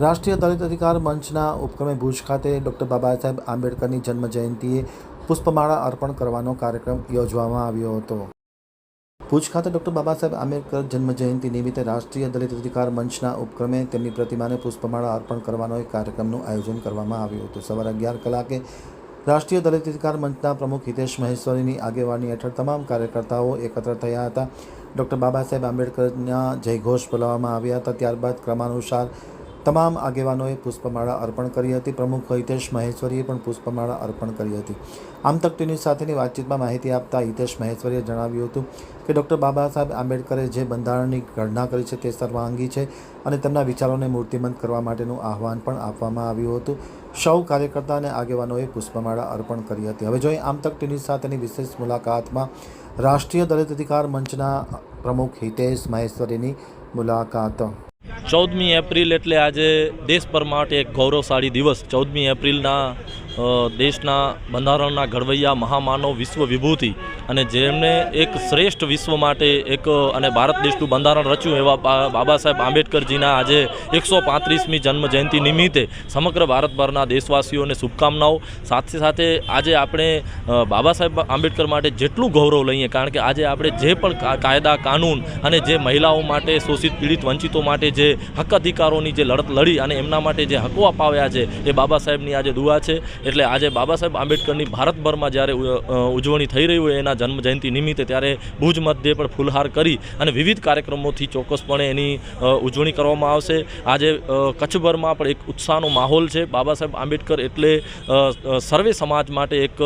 રાષ્ટ્રીય દલિત અધિકાર મંચના ઉપક્રમે ભુજ ખાતે ડૉક્ટર બાબા સાહેબ આંબેડકરની જન્મ જયંતિએ પુષ્પમાળા અર્પણ કરવાનો કાર્યક્રમ યોજવામાં આવ્યો હતો। ભુજ ખાતે ડૉક્ટર બાબા સાહેબ આંબેડકર જન્મ જયંતિ નિમિત્તે રાષ્ટ્રીય દલિત અધિકાર મંચના ઉપક્રમે તેમની પ્રતિમાને પુષ્પમાળા અર્પણ કરવાનો એક કાર્યક્રમનું આયોજન કરવામાં આવ્યું હતું। સવારે 11 કલાકે રાષ્ટ્રીય દલિત અધિકાર મંચના પ્રમુખ હિતેશ મહેશ્વરીની આગેવાની હેઠળ તમામ કાર્યકર્તાઓ એકત્ર થયા હતા। ડૉક્ટર બાબા સાહેબ આંબેડકરના જયઘોષ બોલાવવામાં આવ્યા હતા। ત્યારબાદ ક્રમાનુસાર તમામ આગેવાનોએ પુષ્પમાળા અર્પણ કરી હતી। પ્રમુખ હિતેશ મહેશ્વરીએ પણ પુષ્પમાળા અર્પણ કરી હતી। આમતક ટીવી સાથેની વાતચીતમાં માહિતી આપતા હિતેશ મહેશ્વરીએ જણાવ્યું હતું કે ડૉક્ટર બાબા સાહેબ આંબેડકરે જે બંધારણની ઘડના કરી છે તે સર્વાંગી છે અને તેમના વિચારોને મૂર્તિમંત કરવા માટેનું આહવાન પણ આપવામાં આવ્યું હતું। સૌ કાર્યકર્તા અને આગેવાનોએ પુષ્પમાળા અર્પણ કરી હતી। હવે જોઈએ આમતક ટીવી સાથેની વિશેષ મુલાકાતમાં રાષ્ટ્રીય દલિત અધિકાર મંચના પ્રમુખ હિતેશ મહેશ્વરીની મુલાકાત। 14મી એપ્રિલ એટલે આજે દેશભર માટે એક ગૌરવશાળી દિવસ। 14મી એપ્રિલના દેશના બંધારણના ઘડવૈયા મહામાનવ વિશ્વ વિભૂતિ અને જેમણે એક શ્રેષ્ઠ વિશ્વ માટે એક અને ભારત દેશનું બંધારણ રચ્યું એવા બાબા સાહેબ આંબેડકરજીના આજે 135મી જન્મ જયંતિ નિમિત્તે સમગ્ર ભારતભરના દેશવાસીઓને શુભકામનાઓ। સાથે સાથે આજે આપણે બાબા સાહેબ આંબેડકર માટે જેટલું ગૌરવ લઈએ, કારણ કે આજે આપણે જે પણ કાયદા કાનૂન અને જે મહિલાઓ માટે શોષિત પીડિત વંચિતો માટે જે હક અધિકારોની જે લડત લડી અને એમના માટે જે હકો અપાવ્યા છે એ બાબા સાહેબની આજે દુઆ છે। એટલે આજે બાબા સાહેબ આંબેડકરની ભારતભરમાં જ્યારે ઉજવણી થઈ રહી હોય એના જન્મ જયંતિ નિમિત્તે ત્યારે ભુજ મધ્યે પણ ફૂલહાર કરી અને વિવિધ કાર્યક્રમોથી ચોક્કસપણે એની ઉજવણી કરવામાં આવશે। આજે કચ્છભરમાં પણ એક ઉત્સાહનો માહોલ છે। બાબા સાહેબ આંબેડકર એટલે સર્વે સમાજ માટે એક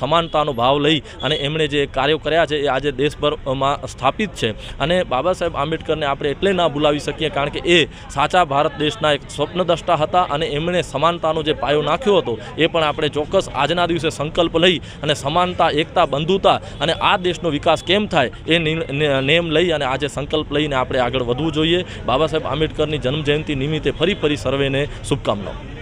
સમાનતાનો ભાવ લઈ અને એમણે જે કાર્યો કર્યા છે એ આજે દેશભરમાં સ્થાપિત છે। અને બાબા સાહેબ આંબેડકરને આપણે એટલે ના ભૂલાવી શકીએ, કારણ કે એ સાચા ભારત દેશના એક સ્વપ્નદ્રષ્ટા હતા અને એમણે સમાનતાનો જે પાયો નાખ્યો હતો એ પણ આપણે ચોક્કસ આજના દિવસે સંકલ્પ લઈ અને સમાનતા, એકતા, બંધુતા અને આ દેશનો વિકાસ કેમ થાય એ નેમ લઈ અને આજે સંકલ્પ લઈને આપણે આગળ વધવું જોઈએ। બાબા સાહેબ આંબેડકરની જન્મજયંતિ નિમિત્તે ફરી સર્વેને શુભકામનાઓ।